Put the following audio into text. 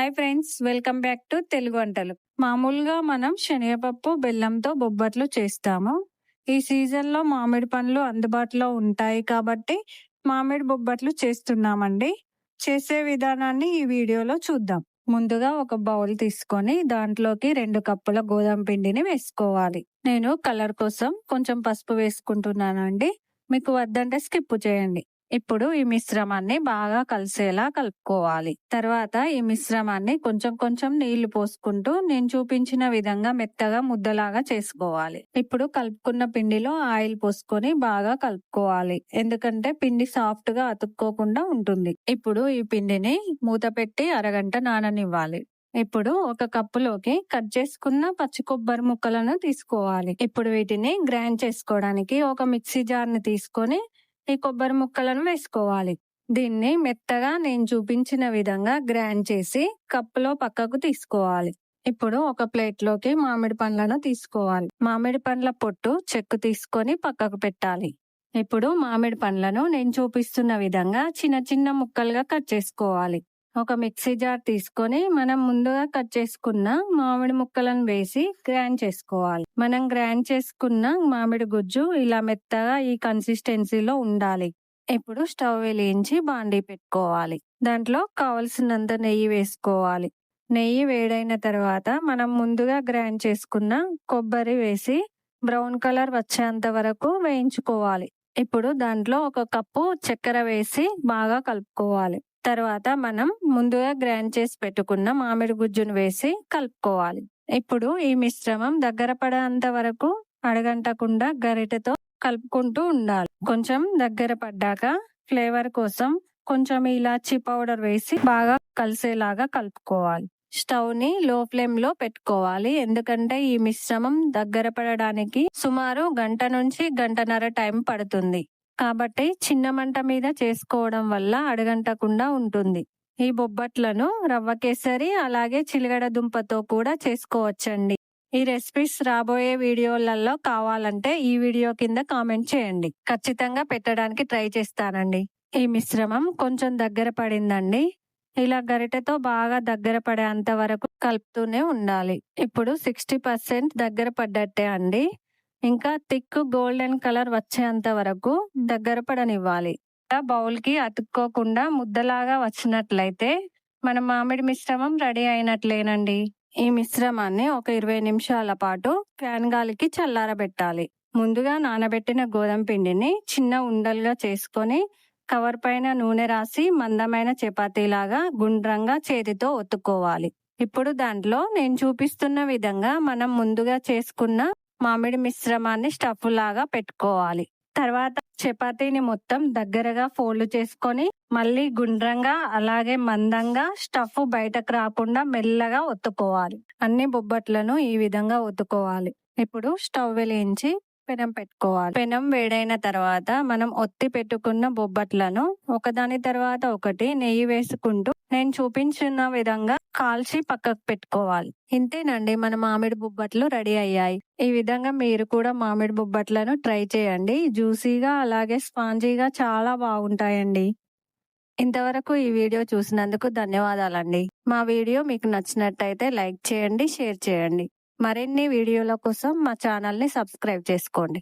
Hi friends, welcome back to Telugu వంటలు. మామూలుగా మనం శనగపప్పు బెల్లంతో బొబ్బట్లు చేస్తాము. ఈ సీజన్లో మామిడి పండ్లు అందుబాటులో ఉంటాయి కాబట్టి మామిడి బొబ్బట్లు చేస్తున్నామండి. చేసే విధానాన్ని ఈ వీడియోలో చూద్దాం. ముందుగా ఒక బౌల్ తీసుకొని దాంట్లోకి 2 కప్పుల గోధుమ పిండిని వేసుకోవాలి. నేను కలర్ కోసం కొంచెం పసుపు వేసుకుంటున్నానండి. మీకు వద్దంటే స్కిప్ చేయండి. ఇప్పుడు ఈ మిశ్రమాన్ని బాగా కలిసేలా కలుపుకోవాలి. తర్వాత ఈ మిశ్రమాన్ని కొంచెం కొంచెం నీళ్లు పోసుకుంటూ నేను చూపించిన విధంగా మెత్తగా ముద్దలాగా చేసుకోవాలి. ఇప్పుడు కలుపుకున్న పిండిలో ఆయిల్ పోసుకొని బాగా కలుపుకోవాలి. ఎందుకంటే పిండి సాఫ్ట్ గా అతుక్కోకుండా ఉంటుంది. ఇప్పుడు ఈ పిండిని మూత పెట్టి అరగంట నాననివ్వాలి. ఇప్పుడు ఒక కప్పులోకి కట్ చేసుకున్న పచ్చి కొబ్బరి ముక్కలను తీసుకోవాలి. ఇప్పుడు వీటిని గ్రైండ్ చేసుకోవడానికి ఒక మిక్సీ జార్ ని తీసుకొని ఈ కొబ్బరి ముక్కలను వేసుకోవాలి. దీన్ని మెత్తగా నేను చూపించిన విధంగా గ్రైండ్ చేసి కప్పులో పక్కకు తీసుకోవాలి. ఇప్పుడు ఒక ప్లేట్ లోకి మామిడి పండ్లను తీసుకోవాలి. మామిడి పండ్ల పొట్టు చెక్కు తీసుకొని పక్కకు పెట్టాలి. ఇప్పుడు మామిడి పండ్లను నేను చూపిస్తున్న విధంగా చిన్న చిన్న ముక్కలుగా కట్ చేసుకోవాలి. ఒక మిక్సీ జార్ తీసుకొని మనం ముందుగా కట్ చేసుకున్న మామిడి ముక్కలను వేసి గ్రైండ్ చేసుకోవాలి. మనం గ్రైండ్ చేసుకున్న మామిడి గుజ్జు ఇలా మెత్తగా ఈ కన్సిస్టెన్సీలో ఉండాలి. ఇప్పుడు స్టవ్ వెలిగించి బాండీ పెట్టుకోవాలి. దాంట్లో కావలసినంత నెయ్యి వేసుకోవాలి. నెయ్యి వేడైన తర్వాత మనం ముందుగా గ్రైండ్ చేసుకున్న కొబ్బరి వేసి బ్రౌన్ కలర్ వచ్చేంత వరకు వేయించుకోవాలి. ఇప్పుడు దాంట్లో ఒక కప్పు చక్కెర వేసి బాగా కలుపుకోవాలి. తర్వాత మనం ముందుగా గ్రైండ్ చేసి పెట్టుకున్న మామిడి గుజ్జును వేసి కలుపుకోవాలి. ఇప్పుడు ఈ మిశ్రమం దగ్గర పడేంత వరకు అడగంటకుండా గరిటెతో కలుపుకుంటూ ఉండాలి. కొంచెం దగ్గర పడ్డాక ఫ్లేవర్ కోసం కొంచెం ఇలాచీ పౌడర్ వేసి బాగా కలిసేలాగా కలుపుకోవాలి. స్టవ్ ని లో ఫ్లేమ్ లో పెట్టుకోవాలి. ఎందుకంటే ఈ మిశ్రమం దగ్గర పడడానికి సుమారు గంట నుంచి గంటన్నర టైం పడుతుంది. కాబట్టి చిన్న మంట మీద చేసుకోవడం వల్ల అడగంటకుండా ఉంటుంది. ఈ బొబ్బట్లను రవ్వ కేసరి అలాగే చిలగడ దుంపతో కూడా చేసుకోవచ్చండి. ఈ రెసిపీస్ రాబోయే వీడియోలలో కావాలంటే ఈ వీడియో కింద కామెంట్ చేయండి. ఖచ్చితంగా పెట్టడానికి ట్రై చేస్తానండి. ఈ మిశ్రమం కొంచెం దగ్గర పడిందండి. ఇలా గరిటెతో బాగా దగ్గర పడేంత వరకు కలుపుతూనే ఉండాలి. ఇప్పుడు 60% దగ్గర పడ్డట్టే అండి. ఇంకా థిక్ గోల్డెన్ కలర్ వచ్చేంత వరకు దగ్గర పడనివ్వాలి. బౌల్ కి అతుక్కోకుండా ముద్దలాగా వచ్చినట్లయితే మన మామిడి మిశ్రమం రెడీ అయినట్లేనండి. ఈ మిశ్రమాన్ని ఒక 20 నిమిషాల పాటు ఫ్యాన్ గాలికి చల్లారబెట్టాలి. ముందుగా నానబెట్టిన గోధుమ పిండిని చిన్న ఉండలుగా చేసుకొని కవర్ పైన నూనె రాసి మందమైన చపాతీలాగా గుండ్రంగా చేతితో ఒత్తుకోవాలి. ఇప్పుడు దాంట్లో నేను చూపిస్తున్న విధంగా మనం ముందుగా చేసుకున్న మామిడి మిశ్రమాన్ని స్టఫ్ లాగా పెట్టుకోవాలి. తర్వాత చపాతీని మొత్తం దగ్గరగా ఫోల్డ్ చేసుకొని మళ్ళీ గుండ్రంగా అలాగే మందంగా స్టఫ్ బయటకు రాకుండా మెల్లగా ఒత్తుకోవాలి. అన్ని బొబ్బట్లను ఈ విధంగా ఒత్తుకోవాలి. ఇప్పుడు స్టవ్ వెలిగించి పెనం పెట్టుకోవాలి. పెనం వేడైన తర్వాత మనం ఒత్తి పెట్టుకున్న బొబ్బట్లను ఒకదాని తర్వాత ఒకటి నెయ్యి వేసుకుంటూ నేను చూపించిన విధంగా కాల్చి పక్కకు పెట్టుకోవాలి. ఇంతేనండి, మన మామిడి బొబ్బట్లు రెడీ అయ్యాయి. ఈ విధంగా మీరు కూడా మామిడి బొబ్బట్లను ట్రై చేయండి. జ్యూసీగా అలాగే స్పాంజీగా చాలా బాగుంటాయండి. ఇంతవరకు ఈ వీడియో చూసినందుకు ధన్యవాదాలండి. మా వీడియో మీకు నచ్చినట్టయితే లైక్ చేయండి, షేర్ చేయండి. మరిన్ని వీడియోల కోసం మా ఛానల్ ని సబ్స్క్రైబ్ చేసుకోండి.